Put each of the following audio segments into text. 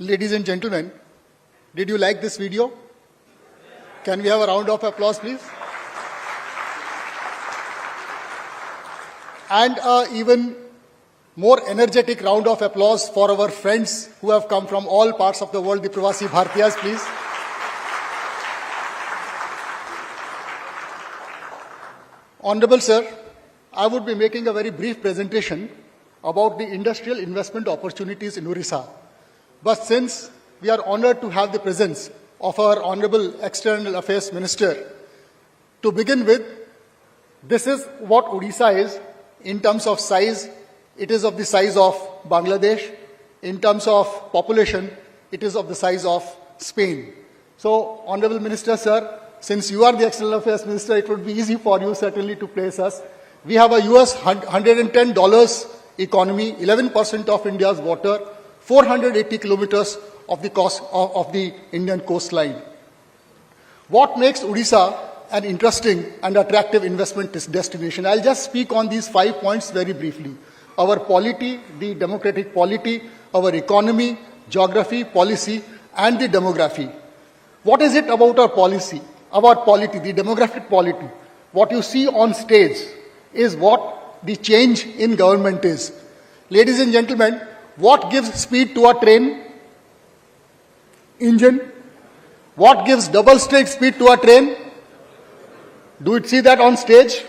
Ladies and gentlemen, did you like this video? Can we have a round of applause, please? And even more energetic round of applause for our friends who have come from all parts of the world, the Pravasi Bhartiyas, please. Honorable Sir, I would be making a very brief presentation about the industrial investment opportunities in Odisha. But since we are honored to have the presence of our Honorable External Affairs Minister, to begin with, this is what Odisha is in terms of size. It is of the size of Bangladesh. In terms of population, it is of the size of Spain. So, Honorable Minister, sir, since you are the External Affairs Minister, it would be easy for you certainly to place us. We have a US $110 economy, 11% of India's water, 480 kilometers of the coast of the Indian coastline. What makes Odisha an interesting and attractive investment destination? I'll just speak on these 5 points very briefly. Our polity, the democratic polity, our economy, geography, policy, and the demography. What is it about our policy, our polity, the demographic polity? What you see on stage is what the change in government is. Ladies and gentlemen, what gives speed to a train? Engine. What gives double straight speed to a train? Do you see that on stage?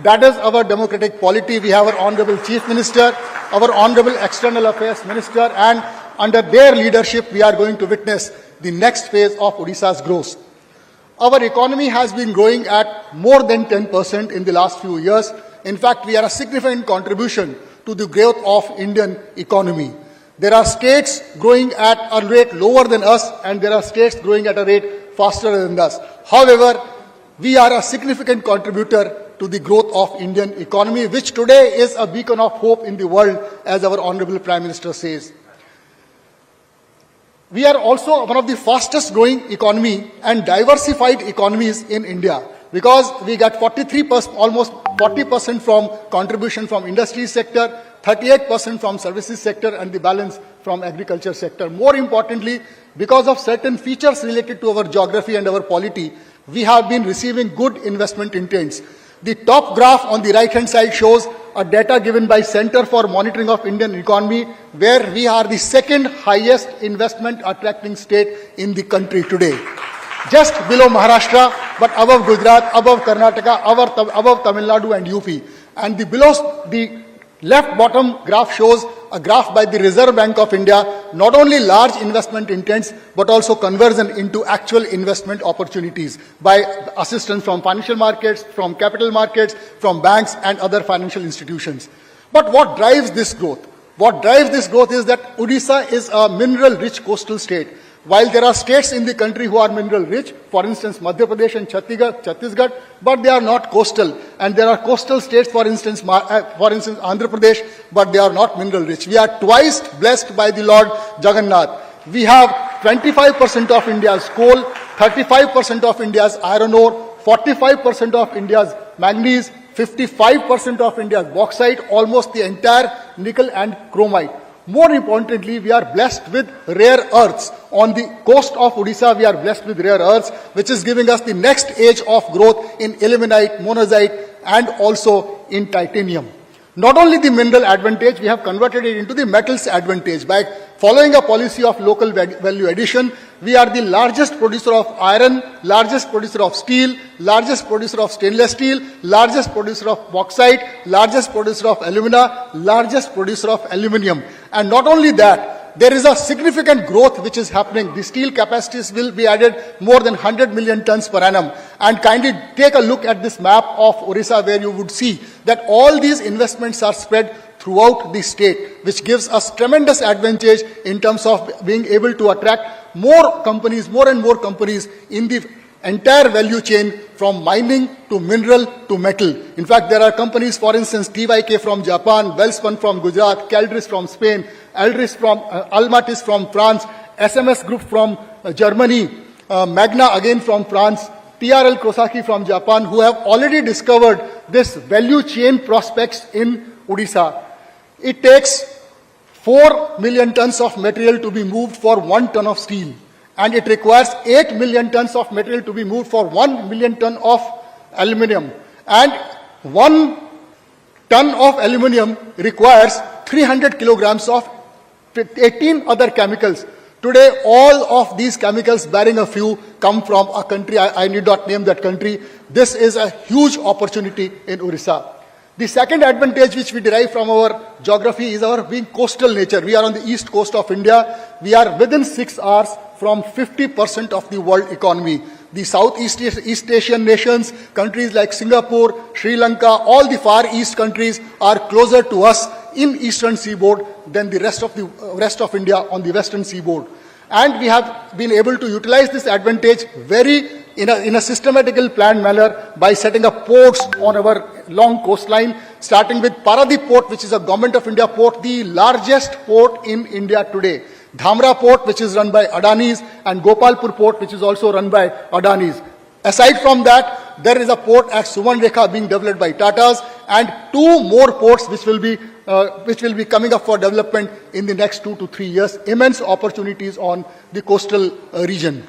That is our democratic polity. We have our Honorable Chief Minister, our Honorable External Affairs Minister, and under their leadership, we are going to witness the next phase of Odisha's growth. Our economy has been growing at more than 10% in the last few years. In fact, we are a significant contribution to the growth of Indian economy. There are states growing at a rate lower than us, and there are states growing at a rate faster than us. However, we are a significant contributor to the growth of Indian economy, which today is a beacon of hope in the world, as our Honorable Prime Minister says. We are also one of the fastest growing economy and diversified economies in India, because we get 43%, almost 40% from contribution from industry sector, 38% from services sector, and the balance from agriculture sector. More importantly, because of certain features related to our geography and our polity, we have been receiving good investment intents. The top graph on the right-hand side shows a data given by Center for Monitoring of Indian Economy, where we are the second highest investment attracting state in the country today. Just below Maharashtra, but above Gujarat, above Karnataka, above Tamil Nadu and UP. And the left bottom graph shows a graph by the Reserve Bank of India, not only large investment intents, but also conversion into actual investment opportunities by assistance from financial markets, from capital markets, from banks and other financial institutions. But what drives this growth? What drives this growth is that Odisha is a mineral-rich coastal state. While there are states in the country who are mineral-rich, for instance, Madhya Pradesh and Chhattisgarh, but they are not coastal. And there are coastal states, for instance, Andhra Pradesh, but they are not mineral-rich. We are twice blessed by the Lord Jagannath. We have 25% of India's coal, 35% of India's iron ore, 45% of India's manganese, 55% of India's bauxite, almost the entire nickel and chromite. More importantly, we are blessed with rare earths. On the coast of Odisha, we are blessed with rare earths, which is giving us the next age of growth in ilmenite, monazite, and also in titanium. Not only the mineral advantage, we have converted it into the metals advantage. By following a policy of local value addition, we are the largest producer of iron, largest producer of steel, largest producer of stainless steel, largest producer of bauxite, largest producer of alumina, largest producer of aluminium. And not only that, there is a significant growth which is happening. The steel capacities will be added more than 100 million tons per annum. And kindly take a look at this map of Odisha, where you would see that all these investments are spread throughout the state, which gives us tremendous advantage in terms of being able to attract more companies, more and more companies in the entire value chain, from mining to mineral to metal. In fact, there are companies, for instance, TYK from Japan, Welspun from Gujarat, Caldris from Spain, Almatis from France, SMS Group from Germany, Magna again from France, TRL Kosaki from Japan, who have already discovered this value chain prospects in Odisha. It takes 4 million tons of material to be moved for 1 ton of steel. And it requires 8 million tons of material to be moved for 1 million ton of aluminium. And 1 ton of aluminium requires 300 kilograms of 18 other chemicals. Today, all of these chemicals, barring a few, come from a country, I need not name that country. This is a huge opportunity in Odisha. The second advantage which we derive from our geography is our being coastal nature. We are on the east coast of India. We are within 6 hours from 50% of the world economy. The Southeast East Asian nations, countries like Singapore, Sri Lanka, all the Far East countries are closer to us in eastern seaboard than the rest of India on the western seaboard. And we have been able to utilize this advantage in a systematical planned manner by setting up ports on our long coastline, starting with Paradip Port, which is a Government of India port, the largest port in India today. Dhamra Port, which is run by Adani's, and Gopalpur Port, which is also run by Adani's. Aside from that, there is a port at Suvarnrekha being developed by Tata's, and 2 more ports which will be coming up for development in the next 2 to 3 years. Immense opportunities on the coastal region.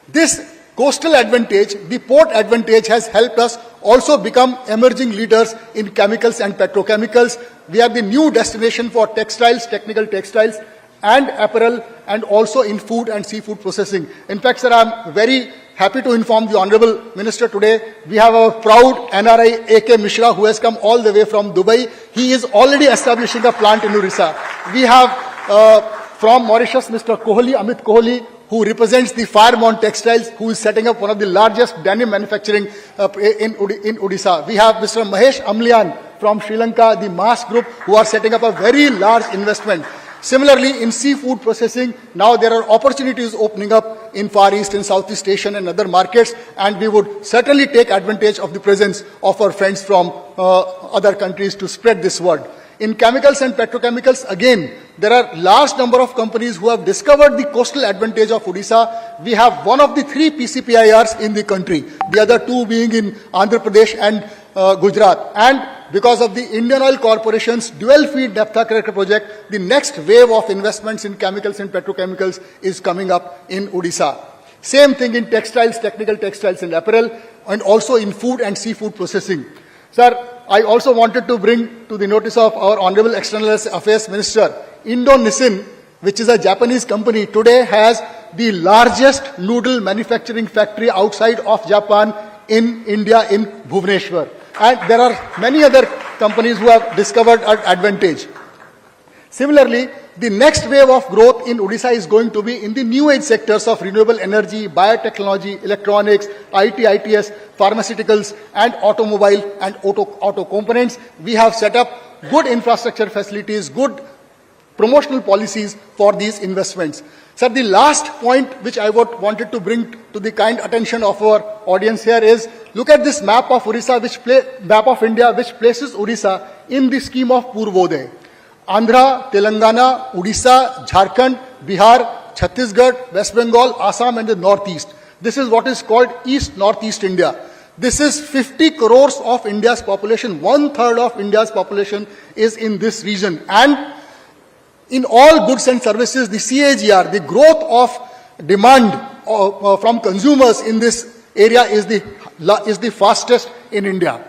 This coastal advantage, the port advantage, has helped us also become emerging leaders in chemicals and petrochemicals. We are the new destination for textiles, technical textiles, and apparel, and also in food and seafood processing. In fact, sir, I am very happy to inform the Honorable Minister today, we have a proud NRI AK Mishra who has come all the way from Dubai. He is already establishing a plant in Odisha. We have from Mauritius Mr. Kohli, Amit Kohli, who represents the Fairmont Textiles, who is setting up one of the largest denim manufacturing in Odisha. We have Mr. Mahesh Amlian from Sri Lanka, the Mass Group, who are setting up a very large investment. Similarly, in seafood processing, now there are opportunities opening up in Far East and Southeast Asian and other markets, and we would certainly take advantage of the presence of our friends from other countries to spread this word. In chemicals and petrochemicals, again, there are large number of companies who have discovered the coastal advantage of Odisha. We have one of the 3 PCPIRs in the country, the other 2 being in Andhra Pradesh and Gujarat. And because of the Indian Oil Corporation's dual feed naphtha cracker project, the next wave of investments in chemicals and petrochemicals is coming up in Odisha. Same thing in textiles, technical textiles and apparel, and also in food and seafood processing. Sir, I also wanted to bring to the notice of our Honorable External Affairs Minister, Indonesin, which is a Japanese company, today has the largest noodle manufacturing factory outside of Japan in India, in Bhubaneswar. And there are many other companies who have discovered an advantage. Similarly, the next wave of growth in Odisha is going to be in the new age sectors of renewable energy, biotechnology, electronics, IT, ITS, pharmaceuticals, and automobile and auto components. We have set up good infrastructure facilities, good promotional policies for these investments. Sir, the last point which I wanted to bring to the kind attention of our audience here is, look at this map of Odisha, map of India, which places Odisha in the scheme of Purvodaya. Andhra, Telangana, Odisha, Jharkhand, Bihar, Chhattisgarh, West Bengal, Assam, and the Northeast. This is what is called East-Northeast India. This is 50 crores of India's population. 1/3 of India's population is in this region. And in all goods and services, the CAGR, the growth of demand from consumers in this area is the fastest in India.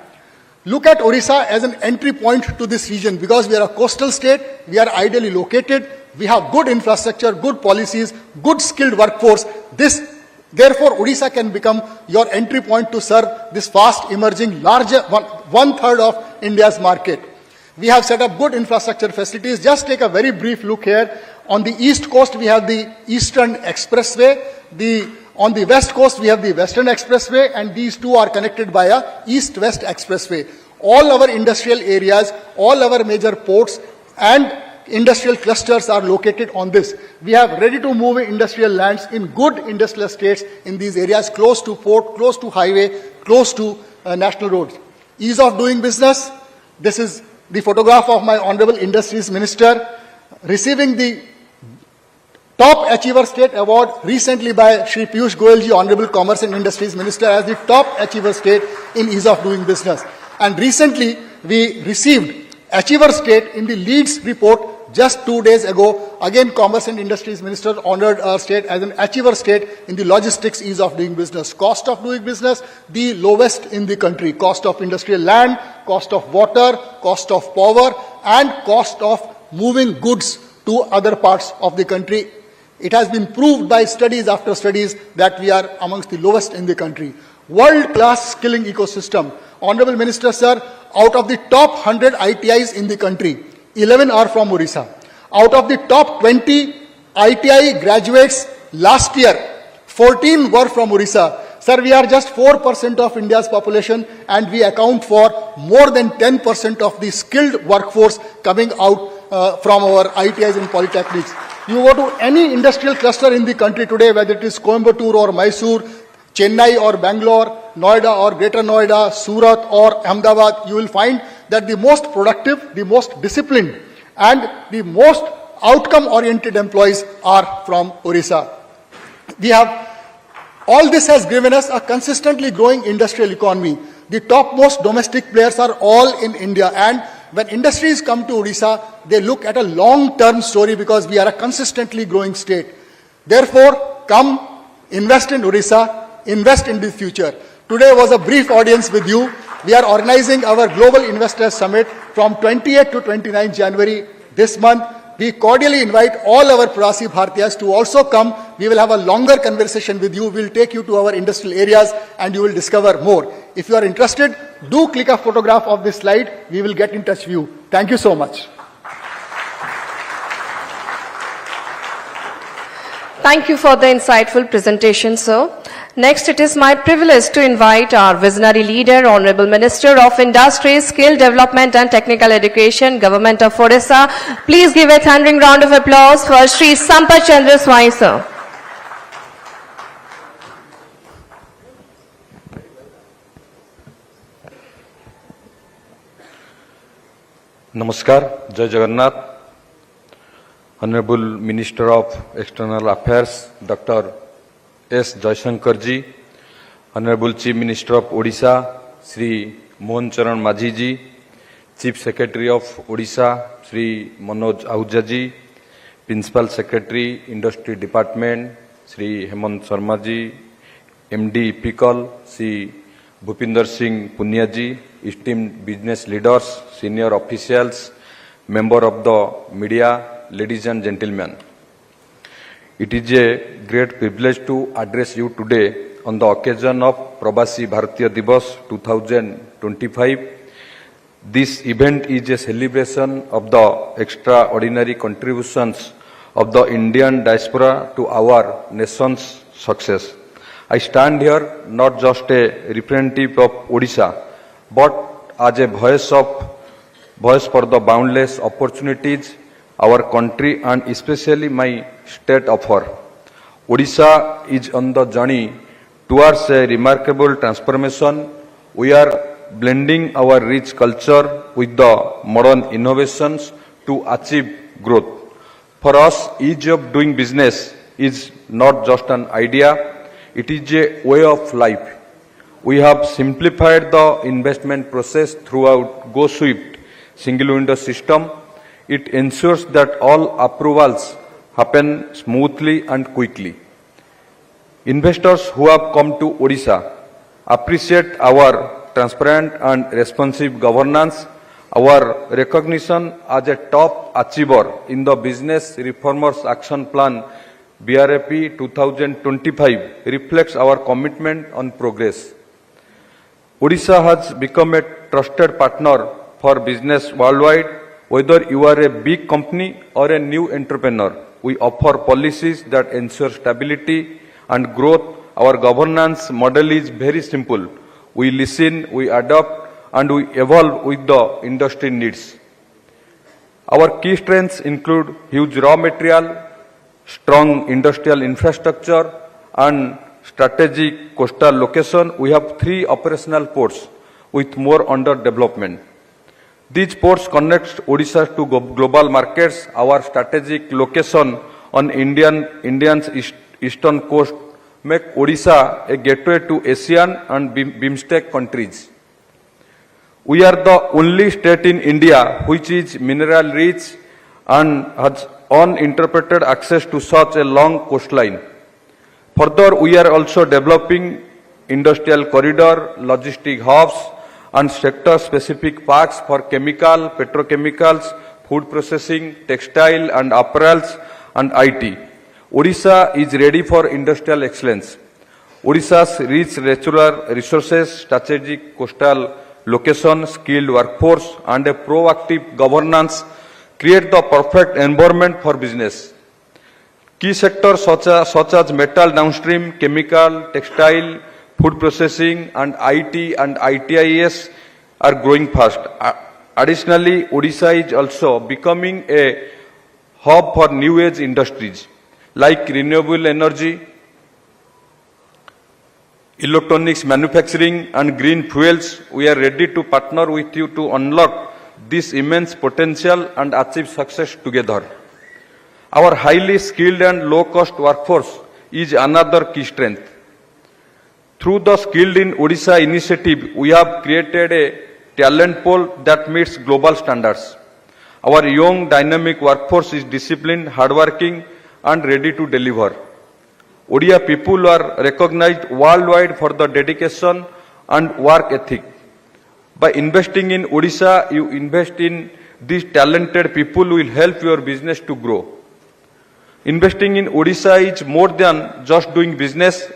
Look at Odisha as an entry point to this region, because we are a coastal state, we are ideally located, we have good infrastructure, good policies, good skilled workforce. Therefore, Odisha can become your entry point to serve this fast emerging, larger 1/3 of India's market. We have set up good infrastructure facilities. Just take a very brief look here. On the east coast, we have the Eastern Expressway. On the west coast, we have the Western Expressway, and these two are connected by a East-West Expressway. All our industrial areas, all our major ports and industrial clusters are located on this. We have ready-to-move industrial lands in good industrial estates in these areas, close to port, close to highway, close to national roads. Ease of doing business. This is the photograph of my Honorable Industries Minister receiving the Top Achiever State Award recently by Shri Piyush Goyal ji, Honorable Commerce and Industries Minister, as the Top Achiever State in Ease of Doing Business. And recently we received Achiever State in the Leeds report just 2 days ago, again Commerce and Industries Minister honored our state as an achiever state in the logistics ease of doing business. Cost of doing business, the lowest in the country. Cost of industrial land, cost of water, cost of power, and cost of moving goods to other parts of the country. It has been proved by studies after studies that we are amongst the lowest in the country. World-class skilling ecosystem. Honorable Minister, sir, out of the top 100 ITIs in the country, 11 are from Odisha. Out of the top 20 ITI graduates last year, 14 were from Odisha. Sir, we are just 4% of India's population and we account for more than 10% of the skilled workforce coming out from our ITIs and polytechnics. You go to any industrial cluster in the country today, whether it is Coimbatore or Mysore, Chennai or Bangalore, Noida or Greater Noida, Surat or Ahmedabad, you will find that the most productive, the most disciplined and the most outcome-oriented employees are from Odisha. All this has given us a consistently growing industrial economy. The topmost domestic players are all in India, and when industries come to Odisha, they look at a long-term story because we are a consistently growing state. Therefore, come invest in Odisha, invest in the future. Today was a brief audience with you. We are organizing our Global Investors Summit from 28th to 29th January this month. We cordially invite all our Prasi Bhartiyas to also come. We will have a longer conversation with you. We will take you to our industrial areas and you will discover more. If you are interested, do click a photograph of this slide. We will get in touch with you. Thank you so much. Thank you for the insightful presentation, sir. Next, it is my privilege to invite our visionary leader, Honorable Minister of Industry, Skill Development and Technical Education, Government of Odisha. Please give a thundering round of applause for Shri Sampath Chandra Swai, sir. Namaskar, Jai Jagannath. Honorable Minister of External Affairs, Dr. S. Jaishankar ji, Honorable Chief Minister of Odisha, Sri Mohan Charan Majhi ji, Chief Secretary of Odisha, Sri Manoj Ahuja ji, Principal Secretary, Industry Department, Sri Hemant Sharma ji, MD Epicol, Sri Bhupinder Singh Punia ji, esteemed business leaders, senior officials, member of the media, ladies and gentlemen. It is a great privilege to address you today on the occasion of Prabasi Bharatiya Divas 2025. This event is a celebration of the extraordinary contributions of the Indian diaspora to our nation's success. I stand here not just a representative of Odisha, but as a voice for the boundless opportunities our country and especially my state offer. Odisha is on the journey towards a remarkable transformation. We are blending our rich culture with the modern innovations to achieve growth. For us, ease of doing business is not just an idea, it is a way of life. We have simplified the investment process throughout Go Swift single window system. It ensures that all approvals happen smoothly and quickly. Investors who have come to Odisha appreciate our transparent and responsive governance. Our recognition as a top achiever in the Business Reformers Action Plan BRAP 2025 reflects our commitment on progress. Odisha has become a trusted partner for business worldwide. Whether you are a big company or a new entrepreneur, we offer policies that ensure stability and growth. Our governance model is very simple. We listen, we adapt, and we evolve with the industry needs. Our key strengths include huge raw material, strong industrial infrastructure, and strategic coastal location. We have 3 operational ports with more under development. These ports connect Odisha to global markets. Our strategic location on Indian's eastern coast make Odisha a gateway to ASEAN and BIMSTEC countries. We are the only state in India which is mineral rich and has uninterrupted access to such a long coastline. Further, we are also developing industrial corridor, logistic hubs, and sector-specific parks for chemical, petrochemicals, food processing, textile and apparels, and IT. Odisha is ready for industrial excellence. Odisha's rich natural resources, strategic coastal location, skilled workforce, and a proactive governance create the perfect environment for business. Key sectors such as metal downstream, chemical, textile, food processing, and IT and ITIS are growing fast. Additionally, Odisha is also becoming a hub for new age industries like renewable energy, electronics manufacturing, and green fuels. We are ready to partner with you to unlock this immense potential and achieve success together. Our highly skilled and low-cost workforce is another key strength. Through the Skilled in Odisha initiative, we have created a talent pool that meets global standards. Our young, dynamic workforce is disciplined, hardworking, and ready to deliver. Odia people are recognized worldwide for the dedication and work ethic. By investing in Odisha, you invest in these talented people who will help your business to grow. Investing in Odisha is more than just doing business.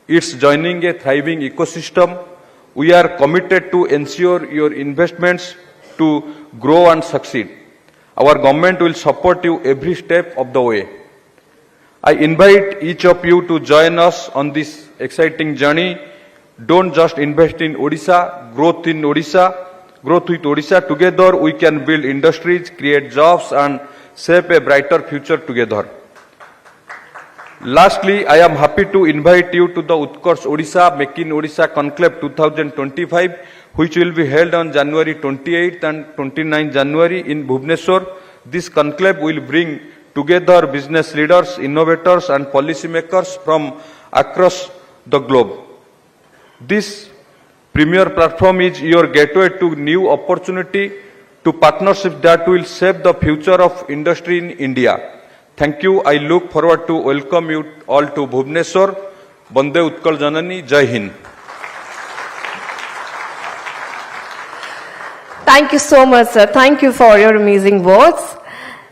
It's joining a thriving ecosystem. We are committed to ensure your investments to grow and succeed. Our government will support you every step of the way. I invite each of you to join us on this exciting journey. Don't just invest in Odisha, growth with Odisha. Together we can build industries, create jobs, and shape a brighter future together. Lastly, I am happy to invite you to the Utkarsh Odisha Make in Odisha Conclave 2025, which will be held on January 28th and 29th January in Bhubaneswar. This conclave will bring together business leaders, innovators, and policymakers from across the globe. This premier platform is your gateway to new opportunity, to partnerships that will shape the future of industry in India. Thank you. I look forward to welcome you all to Bhubaneswar. Bande Utkal Janani. Jai Hind. Thank you so much, sir. Thank you for your amazing words.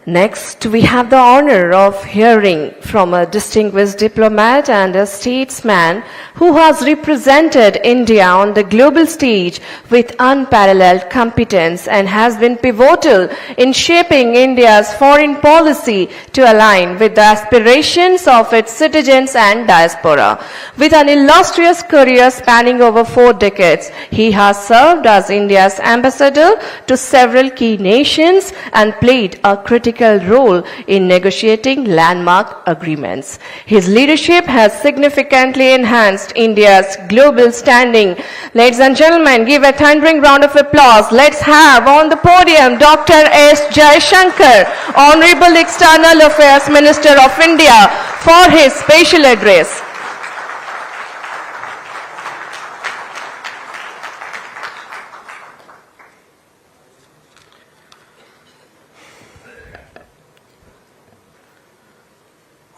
Next, we have the honor of hearing from a distinguished diplomat and a statesman who has represented India on the global stage with unparalleled competence and has been pivotal in shaping India's foreign policy to align with the aspirations of its citizens and diaspora. With an illustrious career spanning over 4 decades, he has served as India's ambassador to several key nations and played a critical role in negotiating landmark agreements. His leadership has significantly enhanced India's global standing. Ladies and gentlemen, give a thundering round of applause. Let's have on the podium Dr. S. Jaishankar, Honorable External Affairs Minister of India, for his special address.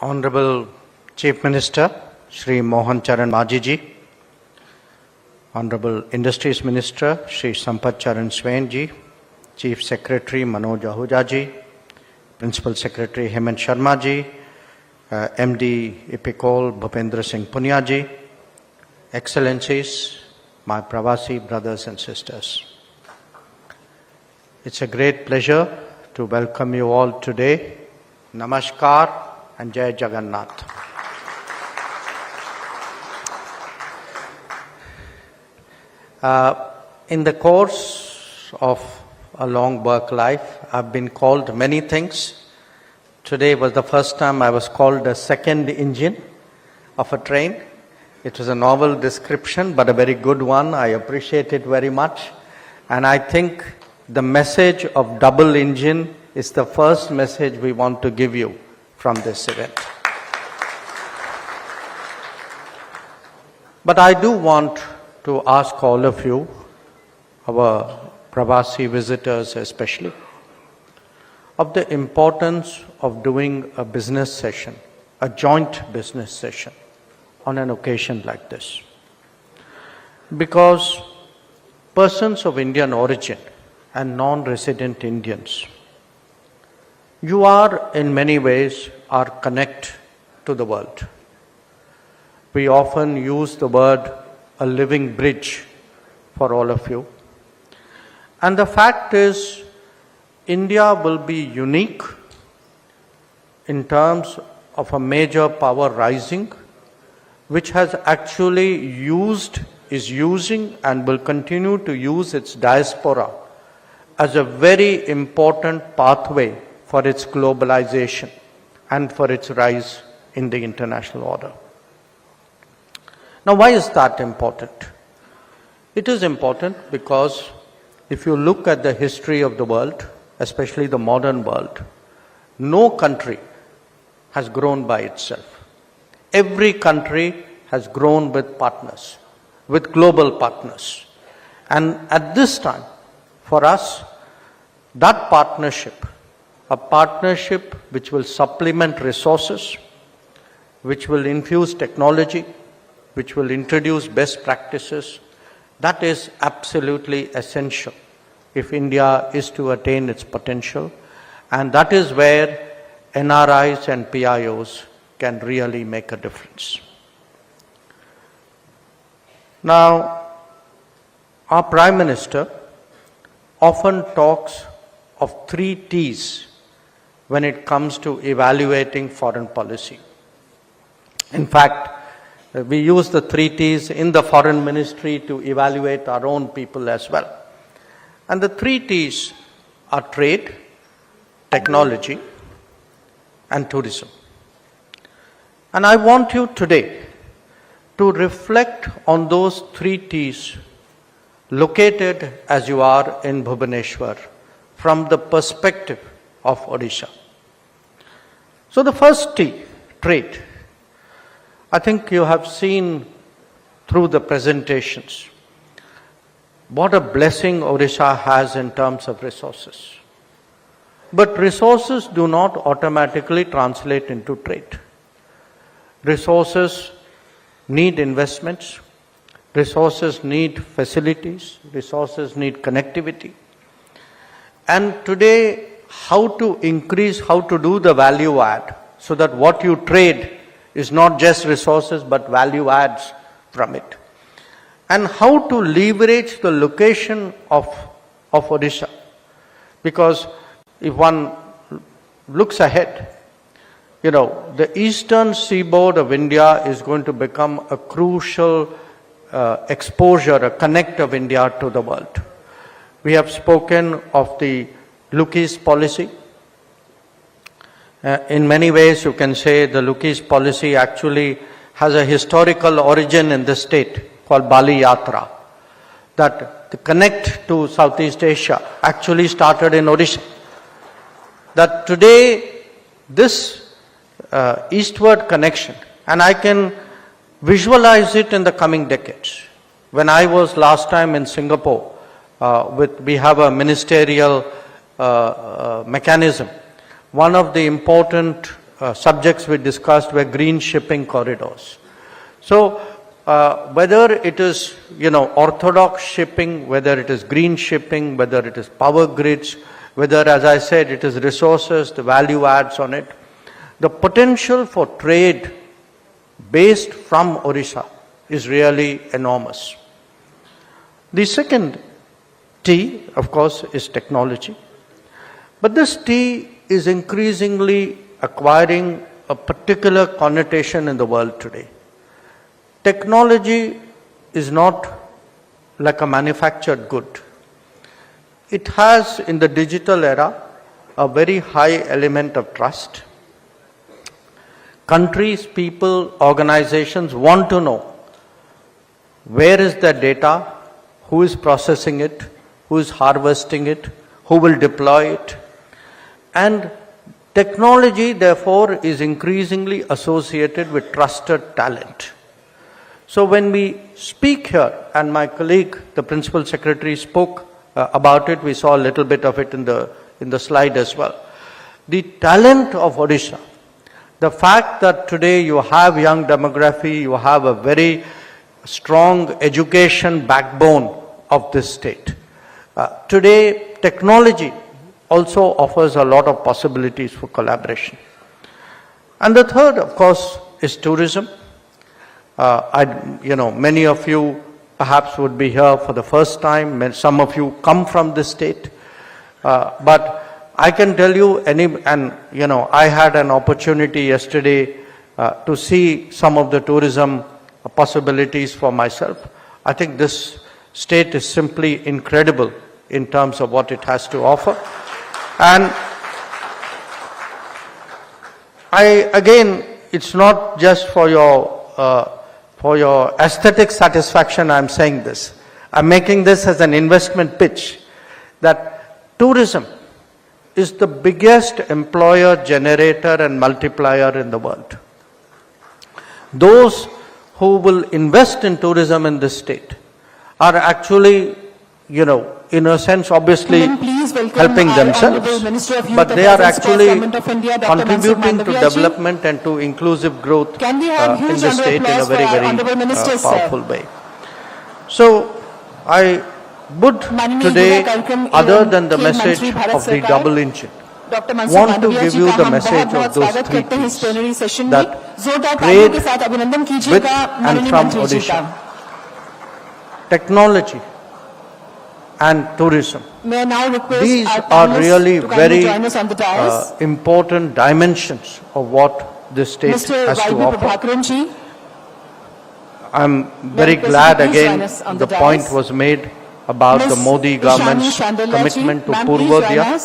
Honorable Chief Minister, Shri Mohan Charan Maji ji, Honorable Industries Minister, Shri Sampath Charan Swain ji, Chief Secretary Manoj Ahuja ji, Principal Secretary Hemant Sharma ji, MD Epicol Bhupendra Singh Punia ji, Excellencies, my Pravasi brothers and sisters. It's a great pleasure to welcome you all today. Namaskar and Jai Jagannath. In the course of a long work life, I've been called many things. Today was the first time I was called a second engine of a train. It was a novel description, but a very good one. I appreciate it very much. And I think the message of double engine is the first message we want to give you from this event. But I do want to ask all of you, our Pravasi visitors especially, of the importance of doing a business session, a joint business session on an occasion like this. Because persons of Indian origin and non-resident Indians, you are in many ways our connect to the world. We often use the word a living bridge for all of you. And the fact is, India will be unique in terms of a major power rising, which has actually used, is using and will continue to use its diaspora as a very important pathway for its globalization and for its rise in the international order. Now, why is that important? It is important because if you look at the history of the world, especially the modern world, no country has grown by itself. Every country has grown with partners, with global partners. And at this time, for us, that partnership, a partnership which will supplement resources, which will infuse technology, which will introduce best practices, that is absolutely essential if India is to attain its potential. And that is where NRIs and PIOs can really make a difference. Now, our Prime Minister often talks of 3 T's when it comes to evaluating foreign policy. In fact, we use the 3 T's in the foreign ministry to evaluate our own people as well. And the 3 T's are trade, technology, and tourism. And I want you today to reflect on those 3 T's located as you are in Bhubaneswar from the perspective of Odisha. So the first T, trade. I think you have seen through the presentations what a blessing Odisha has in terms of resources. But resources do not automatically translate into trade. Resources need investments, resources need facilities, resources need connectivity. And today, how to increase, how to do the value add so that what you trade is not just resources but value adds from it. And how to leverage the location of Odisha. Because if one looks ahead, you know, the eastern seaboard of India is going to become a crucial exposure, a connect of India to the world. We have spoken of the Look-East policy. In many ways, you can say the Look-East policy actually has a historical origin in the state called Bali Yatra. That the connect to Southeast Asia actually started in Odisha. That today, this eastward connection, and I can visualize it in the coming decades. When I was last time in Singapore, we have a ministerial mechanism. One of the important subjects we discussed were green shipping corridors. So whether it is, you know, orthodox shipping, whether it is green shipping, whether it is power grids, whether, as I said, it is resources, the value adds on it, the potential for trade based from Odisha is really enormous. The second T, of course, is technology. But this T is increasingly acquiring a particular connotation in the world today. Technology is not like a manufactured good. It has, in the digital era, a very high element of trust. Countries, people, organizations want to know where is the data, who is processing it, who is harvesting it, who will deploy it. And technology, therefore, is increasingly associated with trusted talent. So when we speak here, and my colleague, the Principal Secretary, spoke about it, we saw a little bit of it in the slide as well. the talent of Odisha, the fact that today you have young demography, you have a very strong education backbone of this state. Today, technology also offers a lot of possibilities for collaboration. And the third, of course, is tourism. Many of you perhaps would be here for the first time. Some of you come from this state. But I can tell you, I had an opportunity yesterday to see some of the tourism possibilities for myself. I think this state is simply incredible in terms of what it has to offer. And it's not just for your aesthetic satisfaction I'm saying this. I'm making this as an investment pitch that tourism is the biggest employer generator and multiplier in the world. Those who will invest in tourism in this state are actually, in a sense, obviously helping themselves, but they are actually contributing to development and to inclusive growth in the state in a very, very powerful way. So I would today, other than the message of the double engine, want to give you the message of those three P's that trade with and from Odisha, technology and tourism. These are really very important dimensions of what this state has to offer. I'm very glad again the point was made about the Modi government's commitment to Purvodaya,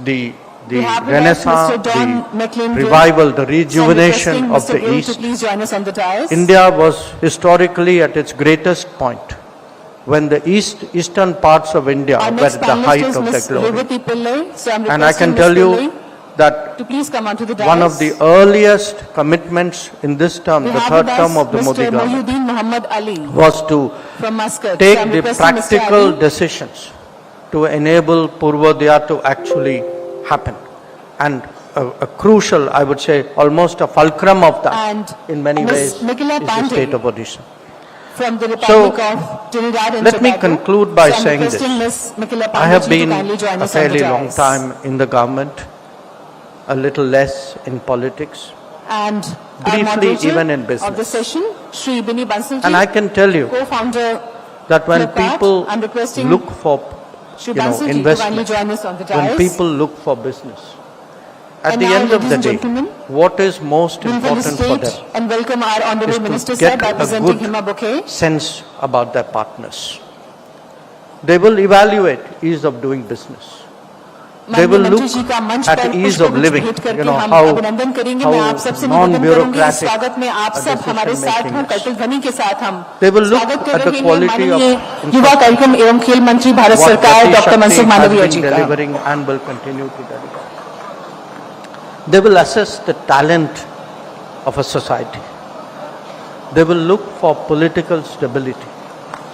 the renaissance, the revival, the rejuvenation of the East. India was historically at its greatest point when the eastern parts of India were at the height of their glory. And I can tell you that one of the earliest commitments in this term, the third term of the Modi government, was to take the practical decisions to enable Purvodaya to actually happen. And a crucial, I would say, almost a fulcrum of that in many ways is the state of Odisha. So, let me conclude by saying this. I have been a fairly long time in the government, a little less in politics, and briefly even in business. And I can tell you that when people look for investment, when people look for business, at the end of the day, what is most important for them is to get a good sense about their partners. They will evaluate ease of doing business. They will look at ease of living, how non-bureaucratic decision making is. They will look at the quality of what has been delivering and will continue to deliver. They will assess the talent of a society. They will look for political stability.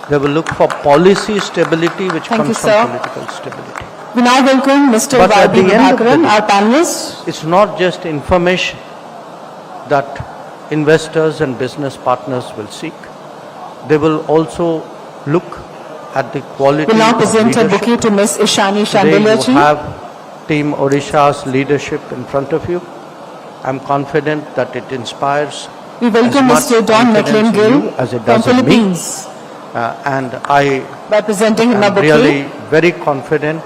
They will look for policy stability which comes from political stability. We now welcome Mr. But at the end of the day, our panelists. It's not just information that investors and business partners will seek. They will also look at the quality We now of present a bouquet leadership. to Ms. Ishani Today you Shandilya. have Team Odisha's leadership in front of you. I'm confident that it inspires We welcome as much Mr. Don confidence in McLean you Gill as it from does in me. Philippines And I by presenting him a am bouquet. really very confident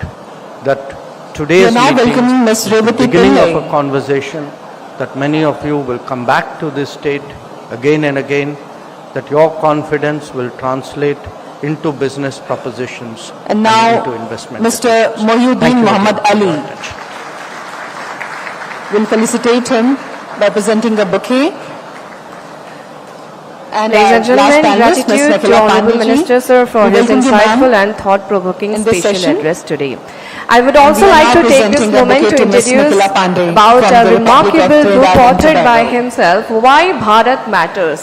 that We today's are now meeting welcoming Ms. is the Revati beginning of Pillai. a conversation that many of you will come back to this state again and again, that your confidence will translate into business propositions And now, into investment. Mr. decisions. Thank Mohyuddin you Muhammad again for your Ali. attention. We'll felicitate him by presenting a bouquet. And Ladies and our gentlemen, last panelist, Ms. gratitude to Nikhila Honorable Pandey ji. Minister Sir for We his welcome you, ma'am, insightful and thought-provoking in this special session. address today. I would also we are like now to take this presenting a moment bouquet to to Ms. introduce Nikhila Pandey about from a the Republic of remarkable book Trinidad and authored by Tobago. himself, Why Bharat Matters.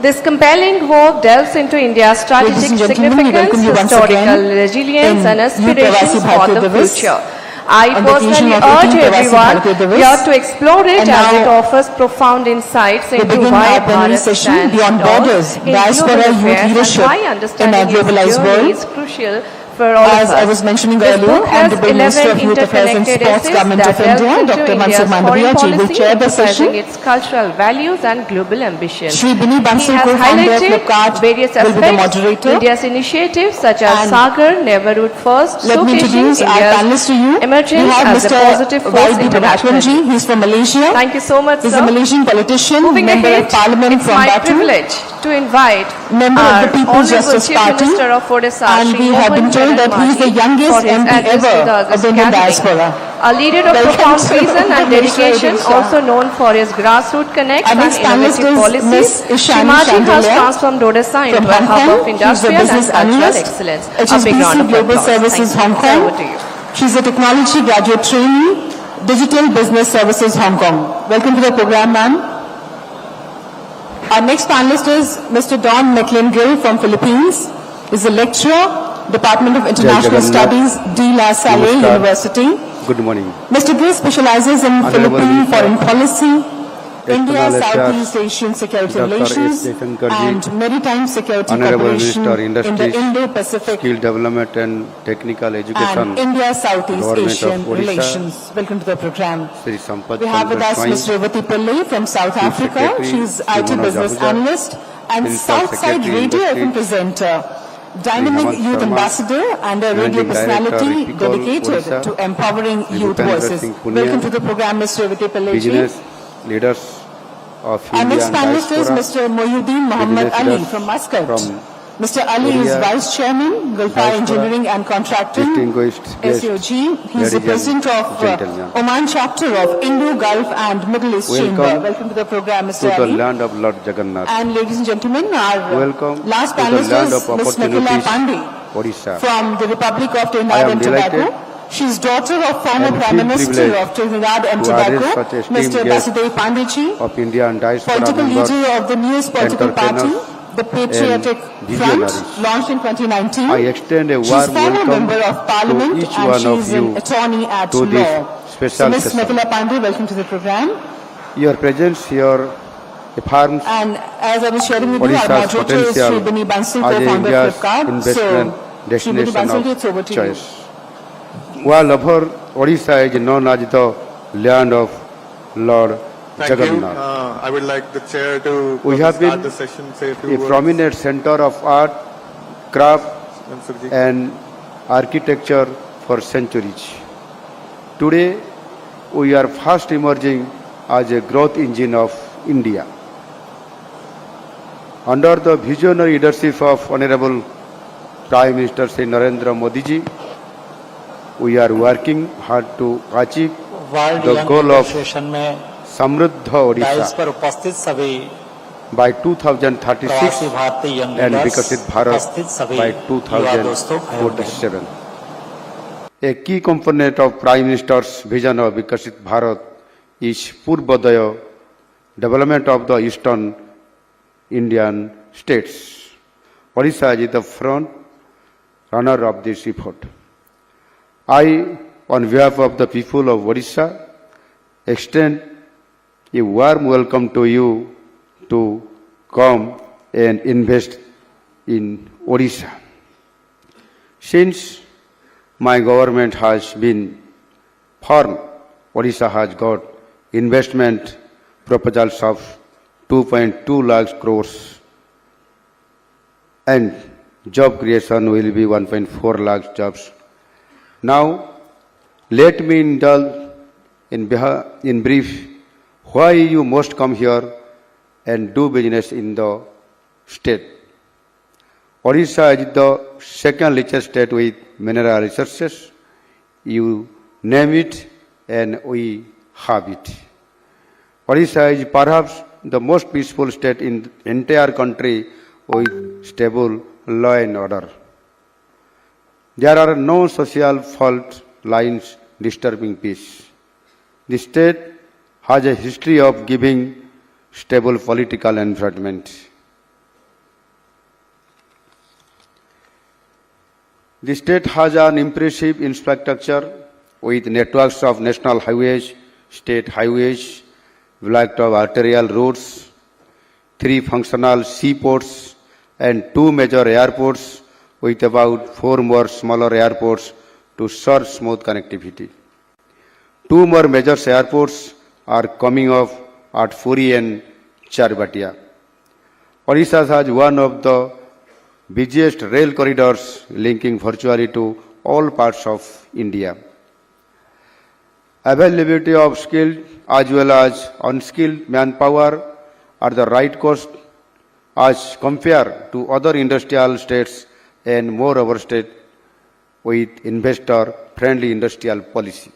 This compelling work delves into India's strategic Ladies and gentlemen, we significance, welcome you once historical again resilience in and Youth aspirations Pravasi for Bharatiya the Divas. future. I on the occasion personally of urge 18th Pravasi everyone Bharatiya Divas. here to explore it And as it now offers profound insights We into begin why our plenary Bharat session, stands Beyond tall Borders, in Diaspora global Youth affairs and Leadership why in a understanding its globalized journey world. is crucial for all As of us. I was mentioning This earlier, book has Honorable Minister 11 of Youth Affairs and interconnected Sports, essays Government that of delve India, into Dr. India's Mansukh foreign Mandaviya ji will policy, chair the emphasizing session. its cultural values and global ambitions. Shri Bini He Bansal, has co-founder of highlighted Flipkart, various will be the aspects moderator. India's initiatives such as And Sagar, Neverhood First, Let me showcasing introduce our India's panelists to you. We emergence have as a Mr. positive force YB Prabhakaran ji. internationally. He's from Malaysia. Thank you so much, He's sir. a Malaysian politician, Moving member ahead, of Parliament it's from my Batu, privilege to invite member of our the People's Honorable Justice Chief Party, Minister of Odisha, and Shri we have been Mohan told that he is the Maji, youngest for his MP address to ever the of August the Indian gathering. diaspora. A leader of Welcome profound to vision and Mr. dedication, Odisha. also known for his grassroots connects Our and next panelist innovative is policies, Miss Ishani Shimaji has Chandelier transformed Odisha from into a Hong hub Kong. of She's a industrial and business cultural analyst. excellence. A big HSBC round of Global applause. Services Thank Hong you. Sir, Kong. over to you. She's a technology graduate trainee, Digital Business Services Hong Kong. Welcome to the program, ma'am. Our next panelist is Mr. Don McLean-Gill from Philippines. He's a lecturer, Department of International Studies, De La Salle Namaskar. University. Good morning. Mr. Gill specializes in Honorable Philippine Minister, foreign policy, India, External Affairs, Southeast Asian security Dr. relations, S. Jaishankarji, and maritime security Honorable cooperation Minister, in the Industries, Indo-Pacific Skill Development and Technical Education, and India-Southeast Government of Asian Odisha, relations. Welcome to the program. Sri Sampath We have with us Chandra Ms. Revati Pillai from South Chief Africa. Secretary, She's Sri IT Manoj business Ahuja, analyst and Principal Southside Secretary, Radio FM Industries, presenter, dynamic Hemant youth Sharma, ambassador and a radio Managing Director, personality Ripple, dedicated Odisha, to empowering Sri youth Bhupendra voices. Singh Punia, Welcome to the program, Ms. Revati Pillai. Business Leaders of Our India next and panelist is Diaspora, Mr. Mohyuddin Muhammad Business Ali leaders from Muscat. from Mr. Ali is Korea, Vice Chairman, Gulfar Diaspora, Engineering and Contracting, distinguished guests, SOG. He is the ladies and President of gentlemen. Oman Chapter of Indo, Gulf and Middle East Welcome Chamber. Welcome to the program, to Mr. the Ali. land of Lord Jagannath. And ladies and gentlemen, our Welcome last to the panelist land is of Ms. Nakula opportunities, Pandey Odisha. from the Republic of I Trinidad am and Tobago. delighted She's daughter of former and Prime feel Minister privileged of Trinidad and to Tobago, address such esteemed Mr. guests Basudev Pandeyji, of India and Diaspora political members, leader of the newest political party, entrepreneurs, the Patriotic and Front, visionaries. launched in 2019. I extend a She's warm former welcome member of Parliament to each and one she's of an you attorney at to this law. special So Ms. session. Nakula Pandey, welcome to the program. Your presence here affirms And as I was sharing with you, our Odisha's moderator is Shri potential Bini Bansal, as co-founder India's of Flipkart. investment So, Shri Bini destination Bansal, it's over of to you. choice. While over Odisha is known as the land of Lord Thank you. Jagannath, I would like the chair to We have start been the session, say a few a words. prominent center of art, craft, Mansukh ji. and architecture for centuries. Today, we are fast emerging as a growth engine of India. Under the visionary leadership of Honorable Prime Minister Shri Narendra Modi ji, we are working hard to achieve world the young goal of association में Samruddha dice Odisha पर उपस्थित सभी by प्रवासी 2036 भारतीय young and leaders, Vikasit Bharat उपस्थित सभी by युवा दोस्तों, भाइयों बहनों। 2047. A key component of Prime Minister's vision of Vikasit Bharat is Purvodaya, development of the eastern Indian states. Odisha is the front runner of this effort. I, on behalf of the people of Odisha, extend a warm welcome to you to come and invest in Odisha. Since my government has been formed, Odisha has got investment proposals of 2.2 lakh crores and job creation will be 1.4 lakh jobs. Now, let me indulge in brief why you must come here and do business in the state. Odisha is the second richest state with mineral resources. You name it and we have it. Odisha is perhaps the most peaceful state in the entire country with stable law and order. There are no social fault lines disturbing peace. The state has a history of giving stable political environment. The state has an impressive infrastructure with networks of national highways, state highways, black-top arterial roads, 3 functional seaports, and 2 major airports, with about 4 more smaller airports to serve smooth connectivity. 2 more major airports are coming up at Puri and Charbatia. Odisha has one of the busiest rail corridors linking virtually to all parts of India. Availability of skilled as well as unskilled manpower at the right cost as compared to other industrial states and more our state with investor-friendly industrial policy.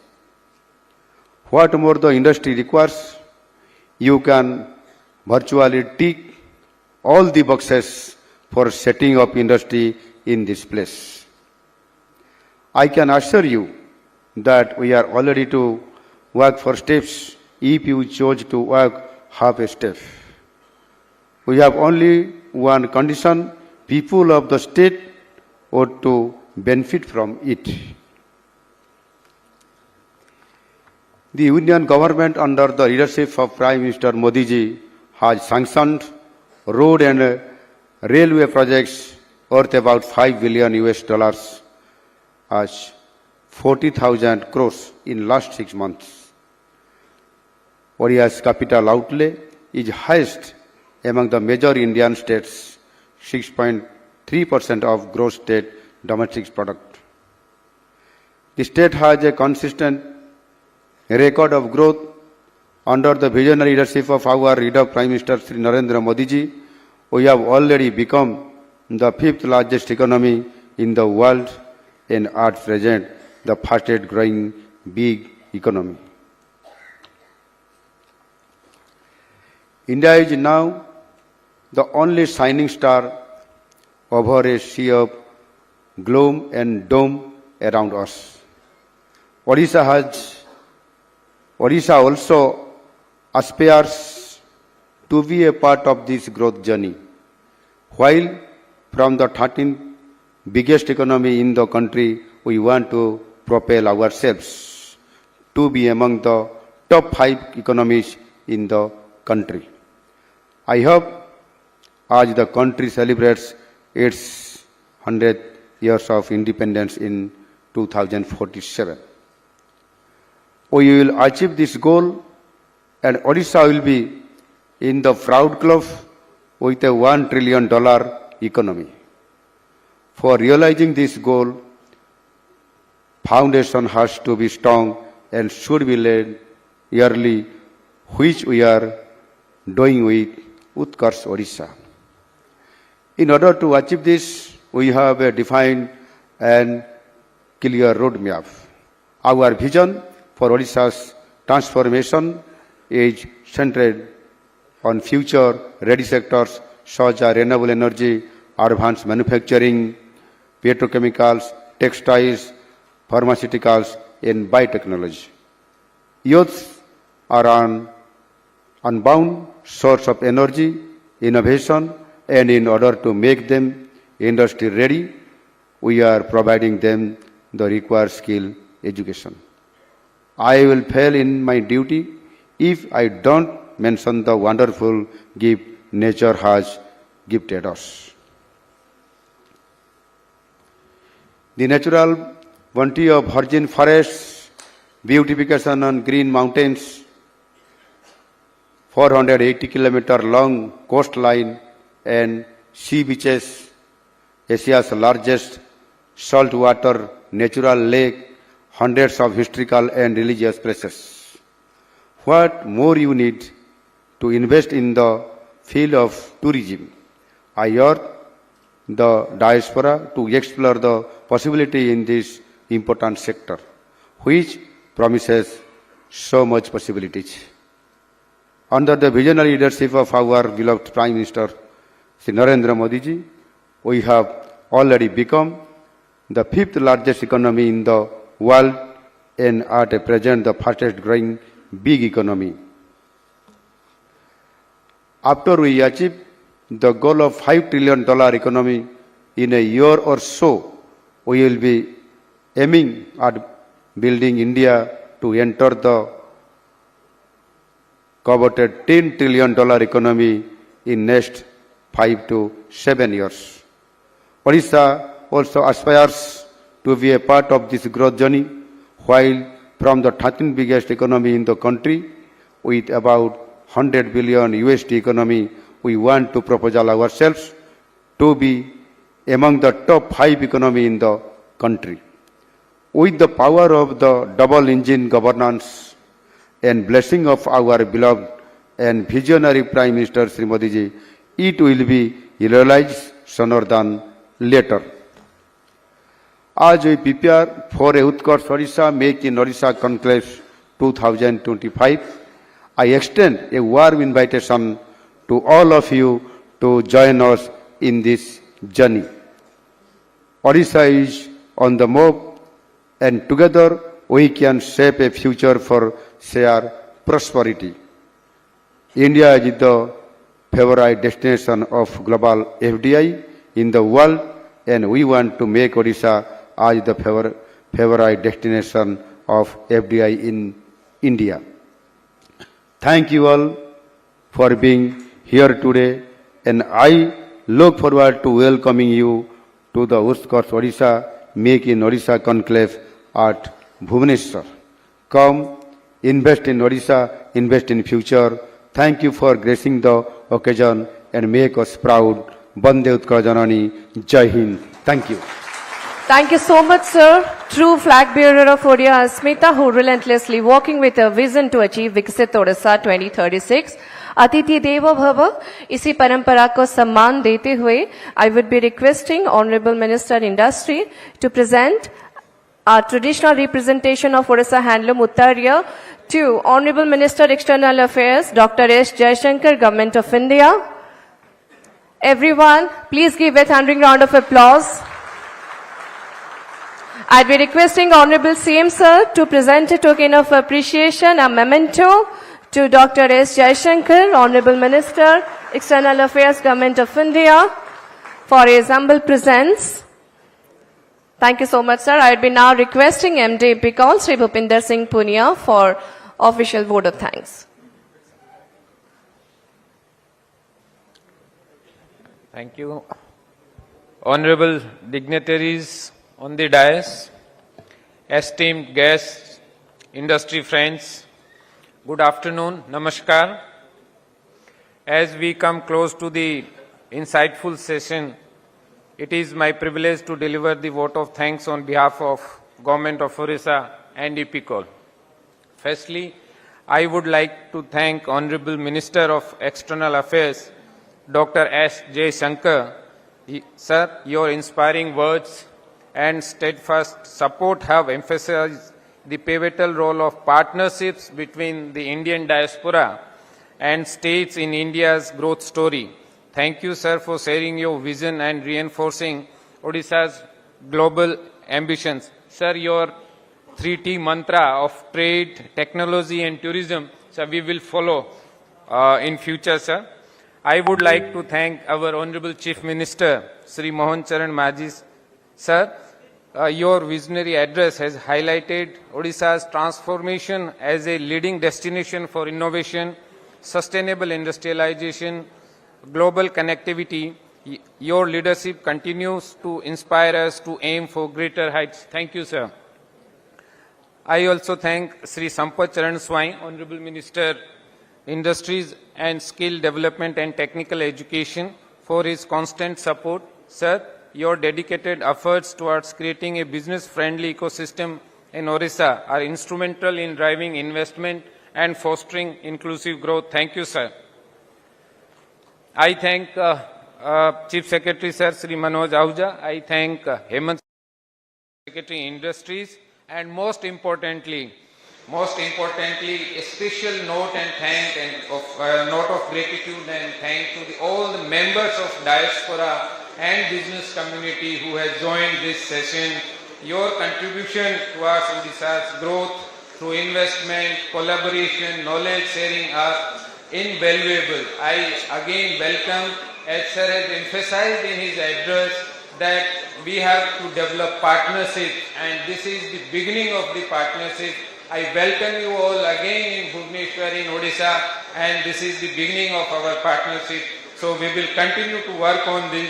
What more the industry requires, you can virtually tick all the boxes for setting up industry in this place. I can assure you that we are already to work for steps if you chose to work half a step. We have only one condition: people of the state ought to benefit from it. The Union government under the leadership of Prime Minister Modi ji has sanctioned road and railway projects worth about $5 billion as 40,000 crores in last 6 months. Odisha's capital outlay is highest among the major Indian states, 6.3% of gross state domestic product. The state has a consistent record of growth under the visionary leadership of our leader Prime Minister Sri Narendra Modi ji. We have already become the 5th largest economy in the world and at present the fastest growing big economy. India is now the only shining star over a sea of gloom and doom around us. Odisha also aspires to be a part of this growth journey. While from the 13th biggest economy in the country, we want to propel ourselves to be among the top 5 economies in the country. I hope as the country celebrates its 100th years of independence in 2047, we will achieve this goal and Odisha will be in the proud club with a $1 trillion economy. For realizing this goal, foundation has to be strong and should be laid yearly, which we are doing with Utkarsh Odisha. In order to achieve this, we have a defined and clear roadmap. Our vision for Odisha's transformation is centered on future-ready sectors such as renewable energy, advanced manufacturing, petrochemicals, textiles, pharmaceuticals, and biotechnology. Youths are an unbound source of energy, innovation, and in order to make them industry ready, we are providing them the required skill education. I will fail in my duty if I don't mention the wonderful gift nature has gifted us. The natural bounty of virgin forests, beautification on green mountains, 480-kilometer long coastline and sea beaches, Asia's largest saltwater natural lake, hundreds of historical and religious places. What more you need to invest in the field of tourism? I urge the diaspora to explore the possibility in this important sector, which promises so much possibilities. Under the visionary leadership of our beloved Prime Minister, Sri Narendra Modi ji, we have already become the 5th largest economy in the world and at present the fastest growing big economy. After we achieve the goal of $5 trillion economy in a year or so, we will be aiming at building India to enter the coveted $10 trillion economy in next 5 to 7 years. Odisha also aspires to be a part of this growth journey, while from the 13th biggest economy in the country, with about 100 billion USD economy, we want to propose ourselves to be among the top 5 economy in the country. With the power of the double engine governance and blessing of our beloved and visionary Prime Minister Sri Modi ji, it will be realized sooner than later. As we prepare for a Utkarsh Odisha MEA in Odisha Conclave 2025, I extend a warm invitation to all of you to join us in this journey. Odisha is on the move, and together we can shape a future for shared prosperity. India is the favorite destination of global FDI in the world, and we want to make Odisha as the favorite destination of FDI in India. Thank you all for being here today, and I look forward to welcoming you to the Utkarsh Odisha MEA in Odisha Conclave at Bhubaneswar. Come, invest in Odisha, invest in future. Thank you for gracing the occasion and make us proud. Bande Utkal Janani, Jai Hind. Thank you. Thank you so much, sir. True flag bearer of Odia, Smita, who relentlessly working with a vision to achieve Viksit Odisha 2036. अतिथि देवो भव, इसी परंपरा को सम्मान देते हुए I would be requesting Honorable Minister Industry to present our traditional representation of Odisha Handloom Uttarya to Honorable Minister External Affairs Dr. S. Jaishankar, Government of India. Everyone, please give a thundering round of applause. I'd be requesting Honorable CM Sir to present a token of appreciation, a memento to Dr. S. Jaishankar, Honorable Minister, External Affairs, Government of India, for his humble presence. Thank you so much, sir. I'd be now requesting MD Picol, Sri Bhupinder Singh Punia, for official vote of thanks. Thank you. Honorable dignitaries on the dais, esteemed guests, industry friends, good afternoon, namaskar. As we come close to the insightful session, it is my privilege to deliver the vote of thanks on behalf of Government of Odisha and EPICOL. Firstly, I would like to thank Honorable Minister of External Affairs, Dr. S. Jaishankar. Sir, your inspiring words and steadfast support have emphasized the pivotal role of partnerships between the Indian diaspora and states in India's growth story. Thank you, sir, for sharing your vision and reinforcing Odisha's global ambitions. Sir, your 3T mantra of trade, technology and tourism, sir, we will follow in future, sir. I would like to thank our Honorable Chief Minister, Sri Mohan Charan Majhi, sir. Your visionary address has highlighted Odisha's transformation as a leading destination for innovation, sustainable industrialization, global connectivity. Your leadership continues to inspire us to aim for greater heights. Thank you, sir. I also thank Sri Sampath Charan Swai, Honorable Minister, Industries and Skill Development and Technical Education, for his constant support. Sir, your dedicated efforts towards creating a business-friendly ecosystem in Odisha are instrumental in driving investment and fostering inclusive growth. Thank you, sir. I thank Chief Secretary, sir, Sri Manoj Ahuja. I thank Hemant, Secretary Industries, and most importantly, a special note of gratitude and thank to all the members of diaspora and business community who has joined this session. Your contribution towards Odisha's growth through investment, collaboration, knowledge sharing are invaluable. I again welcome, as sir has emphasized in his address, that we have to develop partnership, and this is the beginning of the partnership. I welcome you all again in Bhubaneswar in Odisha, and this is the beginning of our partnership. So we will continue to work on this.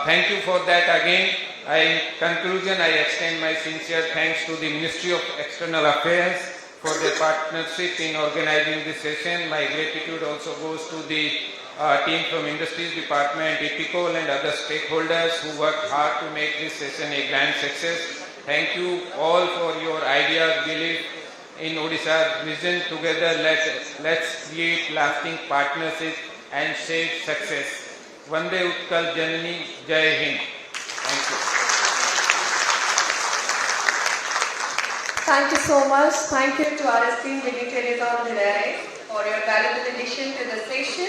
Thank you for that again. In conclusion, I extend my sincere thanks to the Ministry of External Affairs for their partnership in organizing this session. My gratitude also goes to the team from Industries Department, EPICOL and other stakeholders who worked hard to make this session a grand success. Thank you all for your ideas, belief in Odisha's vision. Together, let's create lasting partnerships and shared success. Vande Utkal Janani, Jai Hind. Thank you. Thank you so much. Thank you to our esteemed dignitaries on the dais for your valuable addition to the session.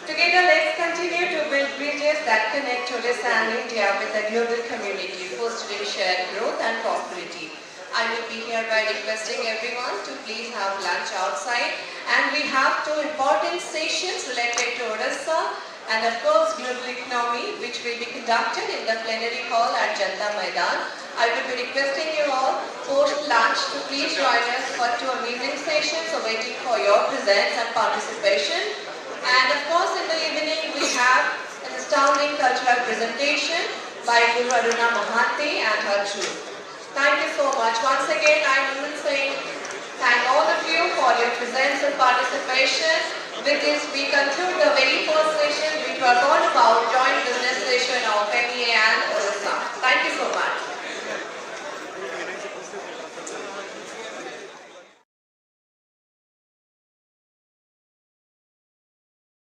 Together, let's continue to build bridges that connect Odisha and India with the global community, fostering shared growth and prosperity. I will be hereby requesting everyone to please have lunch outside, and we have 2 important sessions related to Odisha and of course global economy, which will be conducted in the plenary hall at Janta Maidan. I will be requesting you all post lunch to please join us for 2 amazing sessions awaiting for your presence and participation. And of course in the evening we have an astounding cultural presentation by Guru Aruna Mahanti and her troupe. Thank you so much. Once again, I will say thank all of you for your presence and participation. With this, we conclude the very first session which was all about joint